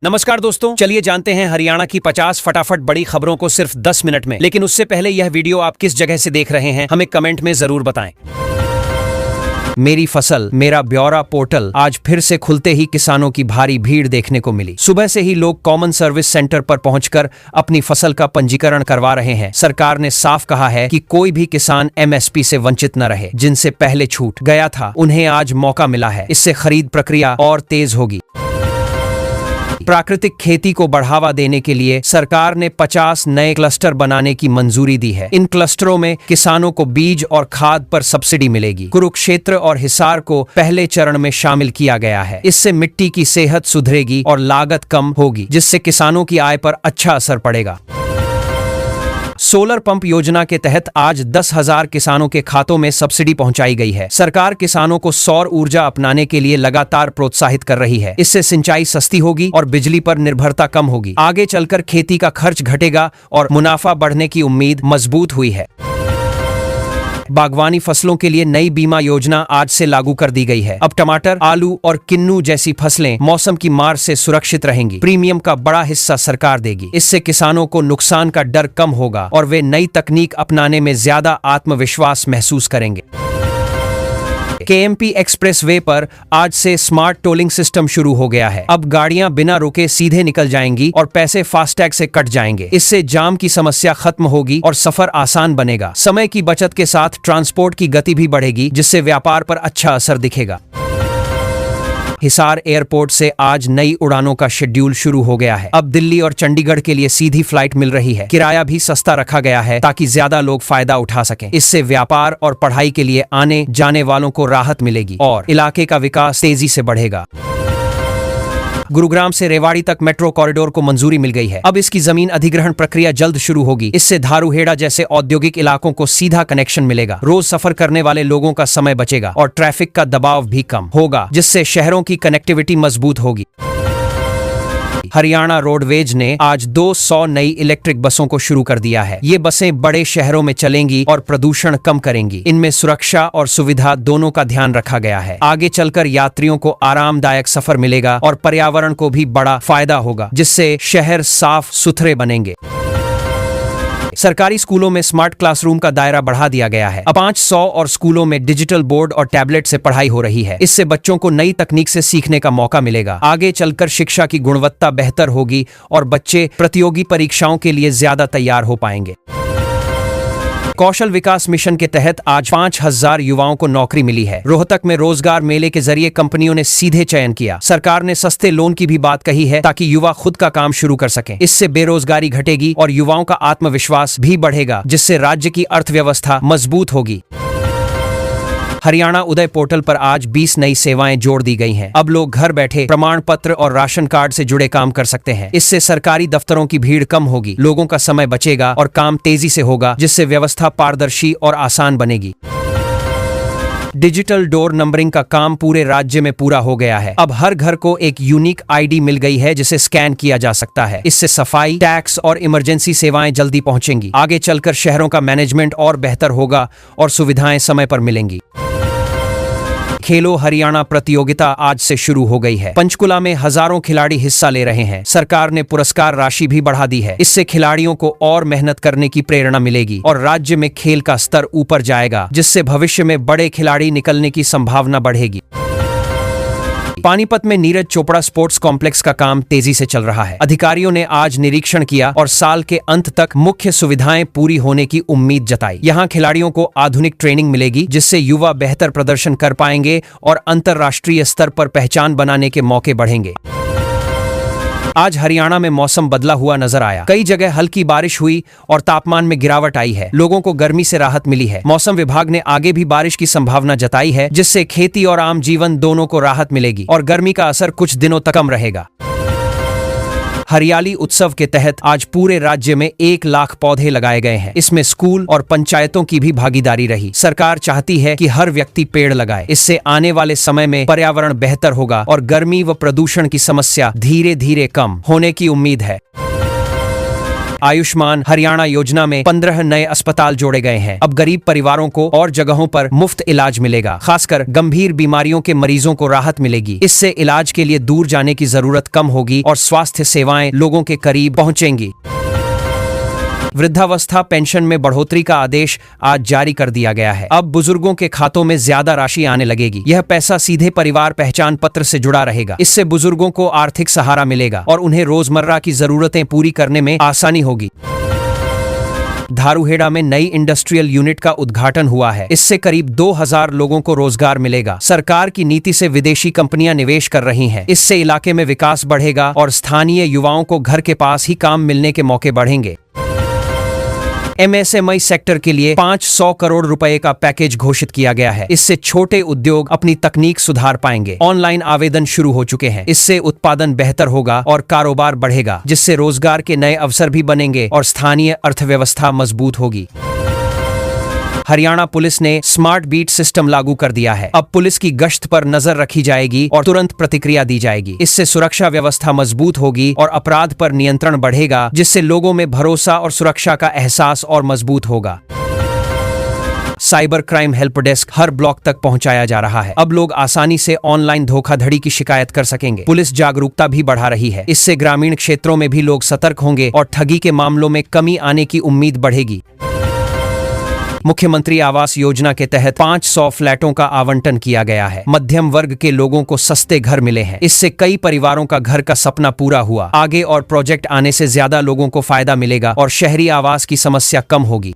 नमस्कार दोस्तों, चलिए जानते हैं हरियाणा की 50 फटाफट बड़ी खबरों को सिर्फ 10 मिनट में। लेकिन उससे पहले यह वीडियो आप किस जगह से देख रहे हैं हमें कमेंट में जरूर बताएं। मेरी फसल मेरा ब्यौरा पोर्टल आज फिर से खुलते ही किसानों की भारी भीड़ देखने को मिली। सुबह से ही लोग कॉमन सर्विस सेंटर पर पहुंचकर अपनी फसल का पंजीकरण करवा रहे हैं। सरकार ने साफ कहा है कि कोई भी किसान एमएसपी से वंचित न रहे। जिनसे पहले छूट गया था उन्हें आज मौका मिला है। इससे खरीद प्रक्रिया और तेज होगी। प्राकृतिक खेती को बढ़ावा देने के लिए सरकार ने 50 नए क्लस्टर बनाने की मंजूरी दी है। इन क्लस्टरों में किसानों को बीज और खाद पर सब्सिडी मिलेगी। कुरुक्षेत्र और हिसार को पहले चरण में शामिल किया गया है। इससे मिट्टी की सेहत सुधरेगी और लागत कम होगी, जिससे किसानों की आय पर अच्छा असर पड़ेगा। सोलर पंप योजना के तहत आज 10,000 किसानों के खातों में सब्सिडी पहुंचाई गई है। सरकार किसानों को सौर ऊर्जा अपनाने के लिए लगातार प्रोत्साहित कर रही है। इससे सिंचाई सस्ती होगी और बिजली पर निर्भरता कम होगी। आगे चलकर खेती का खर्च घटेगा और मुनाफा बढ़ने की उम्मीद मजबूत हुई है। बागवानी फसलों के लिए नई बीमा योजना आज से लागू कर दी गई है। अब टमाटर, आलू और किन्नू जैसी फसलें मौसम की मार से सुरक्षित रहेंगी। प्रीमियम का बड़ा हिस्सा सरकार देगी। इससे किसानों को नुकसान का डर कम होगा और वे नई तकनीक अपनाने में ज्यादा आत्मविश्वास महसूस करेंगे। केएमपी एक्सप्रेस वे पर आज से स्मार्ट टोलिंग सिस्टम शुरू हो गया है। अब गाड़ियां बिना रुके सीधे निकल जाएंगी और पैसे फास्टैग से कट जाएंगे। इससे जाम की समस्या खत्म होगी और सफर आसान बनेगा। समय की बचत के साथ ट्रांसपोर्ट की गति भी बढ़ेगी, जिससे व्यापार पर अच्छा असर दिखेगा। हिसार एयरपोर्ट से आज नई उड़ानों का शेड्यूल शुरू हो गया है। अब दिल्ली और चंडीगढ़ के लिए सीधी फ्लाइट मिल रही है। किराया भी सस्ता रखा गया है ताकि ज्यादा लोग फायदा उठा सकें। इससे व्यापार और पढ़ाई के लिए आने जाने वालों को राहत मिलेगी और इलाके का विकास तेजी से बढ़ेगा। गुरुग्राम से रेवाड़ी तक मेट्रो कॉरिडोर को मंजूरी मिल गई है। अब इसकी जमीन अधिग्रहण प्रक्रिया जल्द शुरू होगी। इससे धारूहेड़ा जैसे औद्योगिक इलाकों को सीधा कनेक्शन मिलेगा। रोज सफर करने वाले लोगों का समय बचेगा और ट्रैफिक का दबाव भी कम होगा, जिससे शहरों की कनेक्टिविटी मजबूत होगी। हरियाणा रोडवेज ने आज 200 नई इलेक्ट्रिक बसों को शुरू कर दिया है। ये बसें बड़े शहरों में चलेंगी और प्रदूषण कम करेंगी। इनमें सुरक्षा और सुविधा दोनों का ध्यान रखा गया है। आगे चलकर यात्रियों को आरामदायक सफर मिलेगा और पर्यावरण को भी बड़ा फायदा होगा, जिससे शहर साफ सुथरे बनेंगे। सरकारी स्कूलों में स्मार्ट क्लासरूम का दायरा बढ़ा दिया गया है। अब 500 और स्कूलों में डिजिटल बोर्ड और टैबलेट से पढ़ाई हो रही है। इससे बच्चों को नई तकनीक से सीखने का मौका मिलेगा। आगे चलकर शिक्षा की गुणवत्ता बेहतर होगी और बच्चे प्रतियोगी परीक्षाओं के लिए ज्यादा तैयार हो पाएंगे। कौशल विकास मिशन के तहत आज 5,000 युवाओं को नौकरी मिली है। रोहतक में रोजगार मेले के जरिए कंपनियों ने सीधे चयन किया। सरकार ने सस्ते लोन की भी बात कही है ताकि युवा खुद का काम शुरू कर सकें। इससे बेरोजगारी घटेगी और युवाओं का आत्मविश्वास भी बढ़ेगा, जिससे राज्य की अर्थव्यवस्था मजबूत होगी। हरियाणा उदय पोर्टल पर आज 20 नई सेवाएं जोड़ दी गई हैं। अब लोग घर बैठे प्रमाण पत्र और राशन कार्ड से जुड़े काम कर सकते हैं। इससे सरकारी दफ्तरों की भीड़ कम होगी, लोगों का समय बचेगा और काम तेजी से होगा, जिससे व्यवस्था पारदर्शी और आसान बनेगी। डिजिटल डोर नंबरिंग का काम पूरे राज्य में पूरा हो गया है। अब हर घर को एक यूनिक आईडी मिल गई है, जिसे स्कैन किया जा सकता है। इससे सफाई, टैक्स और इमरजेंसी सेवाएं जल्दी पहुंचेंगी। आगे चलकर शहरों का मैनेजमेंट और बेहतर होगा और सुविधाएं समय पर मिलेंगी। खेलो हरियाणा प्रतियोगिता आज से शुरू हो गई है। पंचकुला में हजारों खिलाड़ी हिस्सा ले रहे हैं। सरकार ने पुरस्कार राशि भी बढ़ा दी है। इससे खिलाड़ियों को और मेहनत करने की प्रेरणा मिलेगी और राज्य में खेल का स्तर ऊपर जाएगा, जिससे भविष्य में बड़े खिलाड़ी निकलने की संभावना बढ़ेगी। पानीपत में नीरज चोपड़ा स्पोर्ट्स कॉम्प्लेक्स का काम तेजी से चल रहा है। अधिकारियों ने आज निरीक्षण किया और साल के अंत तक मुख्य सुविधाएं पूरी होने की उम्मीद जताई। यहां खिलाड़ियों को आधुनिक ट्रेनिंग मिलेगी, जिससे युवा बेहतर प्रदर्शन कर पाएंगे और अंतर्राष्ट्रीय स्तर पर पहचान बनाने के मौके बढ़ेंगे। आज हरियाणा में मौसम बदला हुआ नजर आया। कई जगह हल्की बारिश हुई और तापमान में गिरावट आई है। लोगों को गर्मी से राहत मिली है। मौसम विभाग ने आगे भी बारिश की संभावना जताई है, जिससे खेती और आम जीवन दोनों को राहत मिलेगी और गर्मी का असर कुछ दिनों तक कम रहेगा। हरियाली उत्सव के तहत आज पूरे राज्य में 1 लाख पौधे लगाए गए हैं। इसमें स्कूल और पंचायतों की भी भागीदारी रही। सरकार चाहती है कि हर व्यक्ति पेड़ लगाए। इससे आने वाले समय में पर्यावरण बेहतर होगा और गर्मी व प्रदूषण की समस्या धीरे धीरे कम होने की उम्मीद है। आयुष्मान हरियाणा योजना में 15 नए अस्पताल जोड़े गए हैं। अब गरीब परिवारों को और जगहों पर मुफ्त इलाज मिलेगा। खासकर गंभीर बीमारियों के मरीजों को राहत मिलेगी। इससे इलाज के लिए दूर जाने की जरूरत कम होगी और स्वास्थ्य सेवाएं लोगों के करीब पहुंचेंगी। वृद्धावस्था पेंशन में बढ़ोतरी का आदेश आज जारी कर दिया गया है। अब बुजुर्गों के खातों में ज्यादा राशि आने लगेगी। यह पैसा सीधे परिवार पहचान पत्र से जुड़ा रहेगा। इससे बुजुर्गों को आर्थिक सहारा मिलेगा और उन्हें रोजमर्रा की जरूरतें पूरी करने में आसानी होगी। धारूहेड़ा में नई इंडस्ट्रियल यूनिट का उद्घाटन हुआ है। इससे करीब 2000 लोगों को रोजगार मिलेगा। सरकार की नीति से विदेशी कंपनियां निवेश कर रही हैं। इससे इलाके में विकास बढ़ेगा और स्थानीय युवाओं को घर के पास ही काम मिलने के मौके बढ़ेंगे। MSME सेक्टर के लिए 500 करोड़ रुपए का पैकेज घोषित किया गया है। इससे छोटे उद्योग अपनी तकनीक सुधार पाएंगे। ऑनलाइन आवेदन शुरू हो चुके हैं। इससे उत्पादन बेहतर होगा और कारोबार बढ़ेगा, जिससे रोजगार के नए अवसर भी बनेंगे और स्थानीय अर्थव्यवस्था मजबूत होगी। हरियाणा पुलिस ने स्मार्ट बीट सिस्टम लागू कर दिया है। अब पुलिस की गश्त पर नजर रखी जाएगी और तुरंत प्रतिक्रिया दी जाएगी। इससे सुरक्षा व्यवस्था मजबूत होगी और अपराध पर नियंत्रण बढ़ेगा, जिससे लोगों में भरोसा और सुरक्षा का एहसास और मजबूत होगा। साइबर क्राइम हेल्प डेस्क हर ब्लॉक तक पहुंचाया जा रहा है। अब लोग आसानी से ऑनलाइन धोखाधड़ी की शिकायत कर सकेंगे। पुलिस जागरूकता भी बढ़ा रही है। इससे ग्रामीण क्षेत्रों में भी लोग सतर्क होंगे और ठगी के मामलों में कमी आने की उम्मीद बढ़ेगी। मुख्यमंत्री आवास योजना के तहत 500 फ्लैटों का आवंटन किया गया है। मध्यम वर्ग के लोगों को सस्ते घर मिले हैं। इससे कई परिवारों का घर का सपना पूरा हुआ। आगे और प्रोजेक्ट आने से ज्यादा लोगों को फायदा मिलेगा और शहरी आवास की समस्या कम होगी।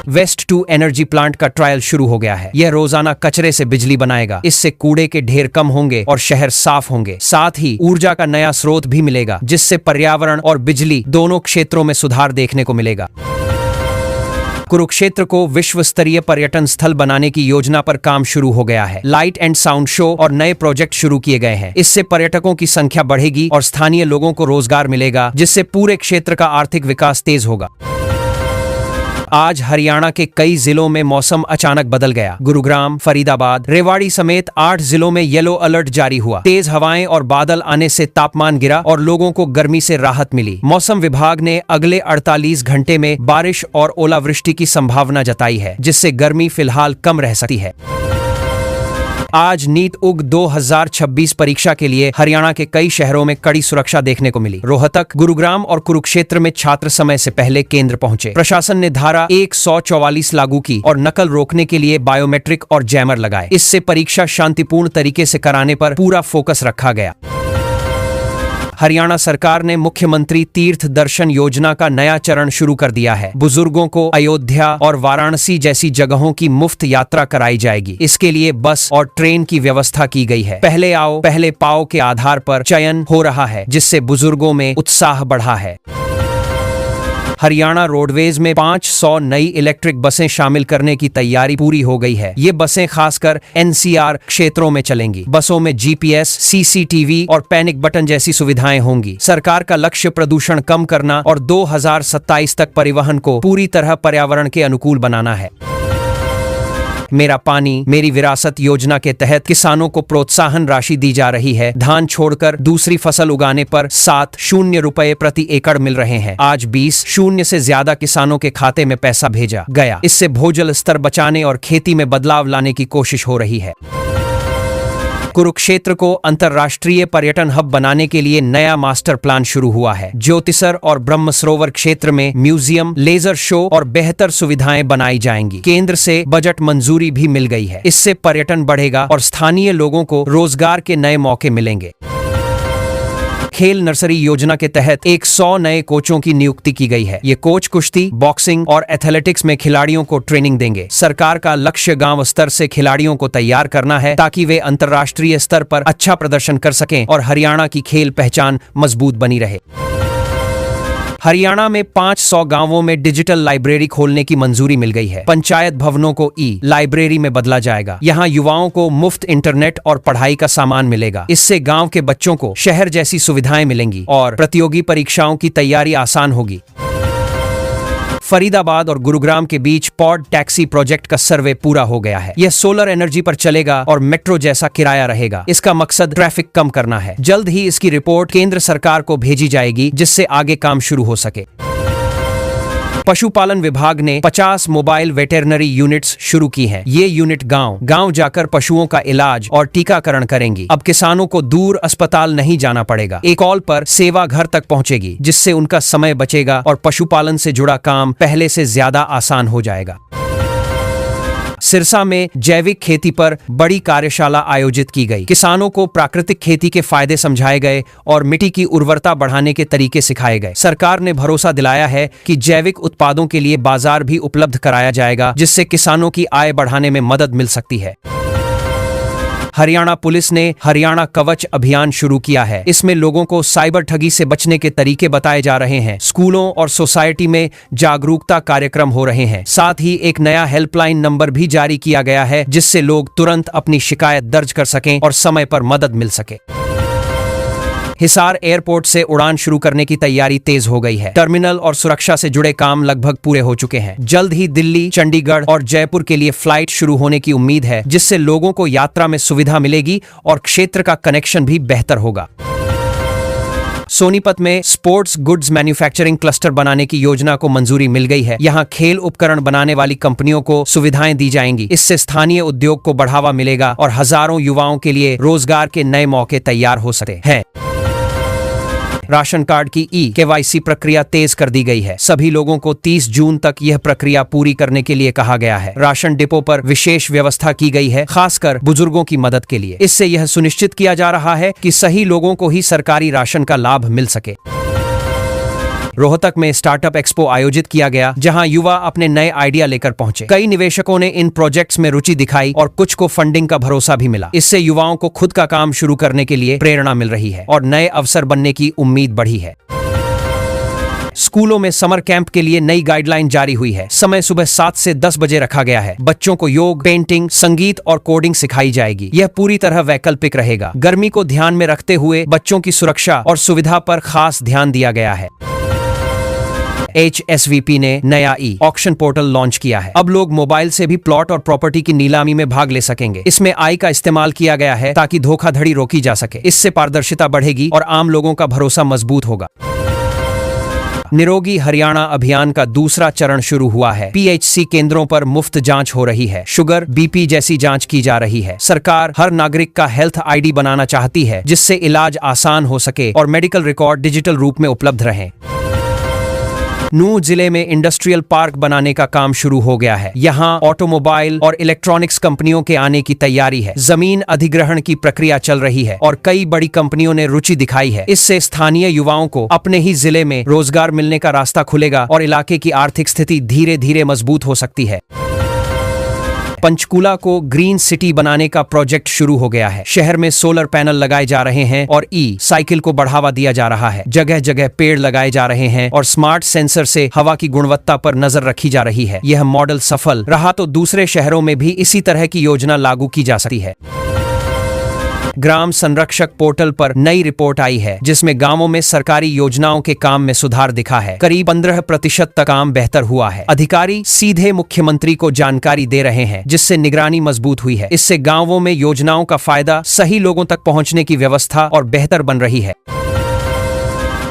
वेस्ट टू एनर्जी प्लांट का ट्रायल शुरू हो गया है। यह रोजाना कचरे से बिजली बनाएगा। इससे कूड़े के ढेर कम होंगे और शहर साफ होंगे। साथ ही ऊर्जा का नया स्रोत भी मिलेगा, जिससे पर्यावरण और बिजली दोनों क्षेत्रों में सुधार देखने को मिलेगा। कुरुक्षेत्र को विश्व स्तरीय पर्यटन स्थल बनाने की योजना पर काम शुरू हो गया है। लाइट एंड साउंड शो और नए प्रोजेक्ट शुरू किए गए हैं। इससे पर्यटकों की संख्या बढ़ेगी और स्थानीय लोगों को रोजगार मिलेगा, जिससे पूरे क्षेत्र का आर्थिक विकास तेज होगा। आज हरियाणा के कई जिलों में मौसम अचानक बदल गया। गुरुग्राम, फरीदाबाद, रेवाड़ी समेत 8 जिलों में येलो अलर्ट जारी हुआ। तेज हवाएं और बादल आने से तापमान गिरा और लोगों को गर्मी से राहत मिली। मौसम विभाग ने अगले 48 घंटे में बारिश और ओलावृष्टि की संभावना जताई है, जिससे गर्मी फिलहाल कम रह सकती है। आज नीट उग 2026 परीक्षा के लिए हरियाणा के कई शहरों में कड़ी सुरक्षा देखने को मिली। रोहतक, गुरुग्राम और कुरुक्षेत्र में छात्र समय से पहले केंद्र पहुंचे। प्रशासन ने धारा 144 लागू की और नकल रोकने के लिए बायोमेट्रिक और जैमर लगाए। इससे परीक्षा शांतिपूर्ण तरीके से कराने पर पूरा फोकस रखा गया। हरियाणा सरकार ने मुख्यमंत्री तीर्थ दर्शन योजना का नया चरण शुरू कर दिया है। बुजुर्गों को अयोध्या और वाराणसी जैसी जगहों की मुफ्त यात्रा कराई जाएगी। इसके लिए बस और ट्रेन की व्यवस्था की गई है। पहले आओ पहले पाओ के आधार पर चयन हो रहा है, जिससे बुजुर्गों में उत्साह बढ़ा है। हरियाणा रोडवेज में 500 नई इलेक्ट्रिक बसें शामिल करने की तैयारी पूरी हो गई है। ये बसें खासकर NCR क्षेत्रों में चलेंगी। बसों में GPS, CCTV और पैनिक बटन जैसी सुविधाएं होंगी। सरकार का लक्ष्य प्रदूषण कम करना और 2027 तक परिवहन को पूरी तरह पर्यावरण के अनुकूल बनाना है। मेरा पानी मेरी विरासत योजना के तहत किसानों को प्रोत्साहन राशि दी जा रही है। धान छोड़कर दूसरी फसल उगाने पर 7 रुपए प्रति एकड़ मिल रहे हैं। आज 20 से ज्यादा किसानों के खाते में पैसा भेजा गया। इससे भूजल स्तर बचाने और खेती में बदलाव लाने की कोशिश हो रही है। कुरुक्षेत्र को अंतर्राष्ट्रीय पर्यटन हब बनाने के लिए नया मास्टर प्लान शुरू हुआ है। ज्योतिसर और ब्रह्म सरोवर क्षेत्र में म्यूजियम, लेजर शो और बेहतर सुविधाएं बनाई जाएंगी। केंद्र से बजट मंजूरी भी मिल गई है। इससे पर्यटन बढ़ेगा और स्थानीय लोगों को रोजगार के नए मौके मिलेंगे। खेल नर्सरी योजना के तहत 100 नए कोचों की नियुक्ति की गई है। ये कोच कुश्ती, बॉक्सिंग और एथलेटिक्स में खिलाड़ियों को ट्रेनिंग देंगे। सरकार का लक्ष्य गांव स्तर से खिलाड़ियों को तैयार करना है, ताकि वे अंतर्राष्ट्रीय स्तर पर अच्छा प्रदर्शन कर सकें और हरियाणा की खेल पहचान मजबूत बनी रहे। हरियाणा में 500 गांवों में डिजिटल लाइब्रेरी खोलने की मंजूरी मिल गई है। पंचायत भवनों को लाइब्रेरी में बदला जाएगा। यहां युवाओं को मुफ्त इंटरनेट और पढ़ाई का सामान मिलेगा। इससे गांव के बच्चों को शहर जैसी सुविधाएं मिलेंगी और प्रतियोगी परीक्षाओं की तैयारी आसान होगी। फरीदाबाद और गुरुग्राम के बीच पॉड टैक्सी प्रोजेक्ट का सर्वे पूरा हो गया है। यह सोलर एनर्जी पर चलेगा और मेट्रो जैसा किराया रहेगा। इसका मकसद ट्रैफिक कम करना है। जल्द ही इसकी रिपोर्ट केंद्र सरकार को भेजी जाएगी, जिससे आगे काम शुरू हो सके। पशुपालन विभाग ने 50 मोबाइल वेटरनरी यूनिट्स शुरू की हैं। ये यूनिट गांव जाकर पशुओं का इलाज और टीकाकरण करेंगी। अब किसानों को दूर अस्पताल नहीं जाना पड़ेगा। एक कॉल पर सेवा घर तक पहुंचेगी, जिससे उनका समय बचेगा और पशुपालन से जुड़ा काम पहले से ज्यादा आसान हो जाएगा। सिरसा में जैविक खेती पर बड़ी कार्यशाला आयोजित की गई। किसानों को प्राकृतिक खेती के फायदे समझाए गए और मिट्टी की उर्वरता बढ़ाने के तरीके सिखाए गए। सरकार ने भरोसा दिलाया है कि जैविक उत्पादों के लिए बाजार भी उपलब्ध कराया जाएगा, जिससे किसानों की आय बढ़ाने में मदद मिल सकती है। हरियाणा पुलिस ने हरियाणा कवच अभियान शुरू किया है। इसमें लोगों को साइबर ठगी से बचने के तरीके बताए जा रहे हैं। स्कूलों और सोसाइटी में जागरूकता कार्यक्रम हो रहे हैं। साथ ही एक नया हेल्पलाइन नंबर भी जारी किया गया है, जिससे लोग तुरंत अपनी शिकायत दर्ज कर सकें और समय पर मदद मिल सके। हिसार एयरपोर्ट से उड़ान शुरू करने की तैयारी तेज हो गई है। टर्मिनल और सुरक्षा से जुड़े काम लगभग पूरे हो चुके हैं। जल्द ही दिल्ली, चंडीगढ़ और जयपुर के लिए फ्लाइट शुरू होने की उम्मीद है, जिससे लोगों को यात्रा में सुविधा मिलेगी और क्षेत्र का कनेक्शन भी बेहतर होगा। सोनीपत में स्पोर्ट्स गुड्स मैन्युफैक्चरिंग क्लस्टर बनाने की योजना को मंजूरी मिल गई है। यहां खेल उपकरण बनाने वाली कंपनियों को सुविधाएं दी जाएंगी। इससे स्थानीय उद्योग को बढ़ावा मिलेगा और हजारों युवाओं के लिए रोजगार के नए मौके तैयार हो सकते हैं। राशन कार्ड की KYC प्रक्रिया तेज कर दी गई है। सभी लोगों को 30 जून तक यह प्रक्रिया पूरी करने के लिए कहा गया है। राशन डिपो पर विशेष व्यवस्था की गई है, खासकर बुजुर्गों की मदद के लिए। इससे यह सुनिश्चित किया जा रहा है कि सही लोगों को ही सरकारी राशन का लाभ मिल सके। रोहतक में स्टार्टअप एक्सपो आयोजित किया गया, जहां युवा अपने नए आइडिया लेकर पहुंचे। कई निवेशकों ने इन प्रोजेक्ट्स में रुचि दिखाई और कुछ को फंडिंग का भरोसा भी मिला। इससे युवाओं को खुद का काम शुरू करने के लिए प्रेरणा मिल रही है और नए अवसर बनने की उम्मीद बढ़ी है। स्कूलों में समर कैंप के लिए नई गाइडलाइन जारी हुई है। समय सुबह 7 से 10 बजे रखा गया है। बच्चों को योग, पेंटिंग, संगीत और कोडिंग सिखाई जाएगी। यह पूरी तरह वैकल्पिक रहेगा। गर्मी को ध्यान में रखते हुए बच्चों की सुरक्षा और सुविधा पर खास ध्यान दिया गया है। HSVP ने नया ऑक्शन पोर्टल लॉन्च किया है। अब लोग मोबाइल से भी प्लॉट और प्रॉपर्टी की नीलामी में भाग ले सकेंगे। इसमें AI का इस्तेमाल किया गया है ताकि धोखाधड़ी रोकी जा सके। इससे पारदर्शिता बढ़ेगी और आम लोगों का भरोसा मजबूत होगा। निरोगी हरियाणा अभियान का दूसरा चरण शुरू हुआ है। PHC केंद्रों पर मुफ्त जांच हो रही है। शुगर, BP जैसी जांच की जा रही है। सरकार हर नागरिक का हेल्थ ID बनाना चाहती है, जिससे इलाज आसान हो सके और मेडिकल रिकॉर्ड डिजिटल रूप में उपलब्ध रहें। नूंह जिले में इंडस्ट्रियल पार्क बनाने का काम शुरू हो गया है। यहाँ ऑटोमोबाइल और इलेक्ट्रॉनिक्स कंपनियों के आने की तैयारी है। जमीन अधिग्रहण की प्रक्रिया चल रही है और कई बड़ी कंपनियों ने रुचि दिखाई है। इससे स्थानीय युवाओं को अपने ही जिले में रोजगार मिलने का रास्ता खुलेगा और इलाके की आर्थिक स्थिति धीरे धीरे मजबूत हो सकती है। पंचकूला को ग्रीन सिटी बनाने का प्रोजेक्ट शुरू हो गया है। शहर में सोलर पैनल लगाए जा रहे हैं और साइकिल को बढ़ावा दिया जा रहा है। जगह जगह पेड़ लगाए जा रहे हैं और स्मार्ट सेंसर से हवा की गुणवत्ता पर नजर रखी जा रही है। यह मॉडल सफल रहा तो दूसरे शहरों में भी इसी तरह की योजना लागू की जा सकती है। ग्राम संरक्षक पोर्टल पर नई रिपोर्ट आई है, जिसमें गांवों में सरकारी योजनाओं के काम में सुधार दिखा है। करीब 15% तक काम बेहतर हुआ है। अधिकारी सीधे मुख्यमंत्री को जानकारी दे रहे हैं, जिससे निगरानी मजबूत हुई है। इससे गांवों में योजनाओं का फायदा सही लोगों तक पहुंचने की व्यवस्था और बेहतर बन रही है।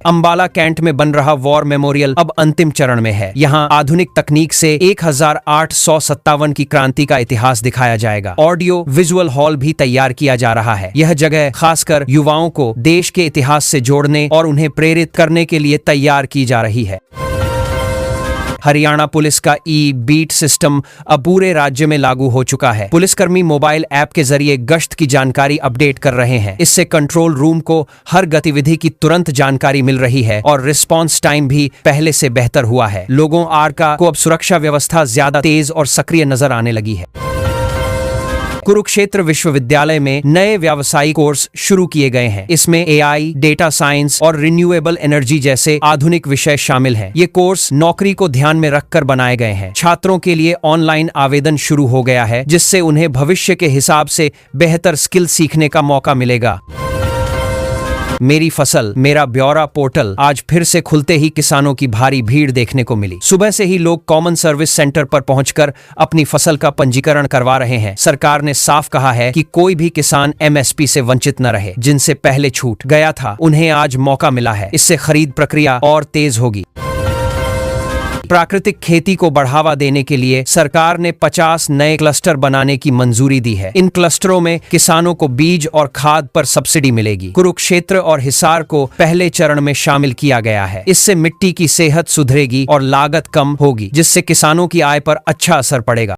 अंबाला कैंट में बन रहा वॉर मेमोरियल अब अंतिम चरण में है। यहाँ आधुनिक तकनीक से 1857 की क्रांति का इतिहास दिखाया जाएगा। ऑडियो विजुअल हॉल भी तैयार किया जा रहा है। यह जगह खासकर युवाओं को देश के इतिहास से जोड़ने और उन्हें प्रेरित करने के लिए तैयार की जा रही है। हरियाणा पुलिस का बीट सिस्टम अब पूरे राज्य में लागू हो चुका है। पुलिसकर्मी मोबाइल ऐप के जरिए गश्त की जानकारी अपडेट कर रहे हैं। इससे कंट्रोल रूम को हर गतिविधि की तुरंत जानकारी मिल रही है और रिस्पांस टाइम भी पहले से बेहतर हुआ है। लोगों को अब सुरक्षा व्यवस्था ज्यादा तेज और सक्रिय नजर आने लगी है। कुरुक्षेत्र विश्वविद्यालय में नए व्यावसायिक कोर्स शुरू किए गए हैं। इसमें AI, डेटा साइंस और रिन्यूएबल एनर्जी जैसे आधुनिक विषय शामिल हैं। ये कोर्स नौकरी को ध्यान में रखकर बनाए गए हैं। छात्रों के लिए ऑनलाइन आवेदन शुरू हो गया है, जिससे उन्हें भविष्य के हिसाब से बेहतर स्किल सीखने का मौका मिलेगा। मेरी फसल मेरा ब्यौरा पोर्टल आज फिर से खुलते ही किसानों की भारी भीड़ देखने को मिली। सुबह से ही लोग कॉमन सर्विस सेंटर पर पहुंचकर अपनी फसल का पंजीकरण करवा रहे हैं। सरकार ने साफ कहा है कि कोई भी किसान एमएसपी से वंचित न रहे। जिनसे पहले छूट गया था उन्हें आज मौका मिला है। इससे खरीद प्रक्रिया और तेज होगी। प्राकृतिक खेती को बढ़ावा देने के लिए सरकार ने 50 नए क्लस्टर बनाने की मंजूरी दी है। इन क्लस्टरों में किसानों को बीज और खाद पर सब्सिडी मिलेगी। कुरुक्षेत्र और हिसार को पहले चरण में शामिल किया गया है। इससे मिट्टी की सेहत सुधरेगी और लागत कम होगी, जिससे किसानों की आय पर अच्छा असर पड़ेगा।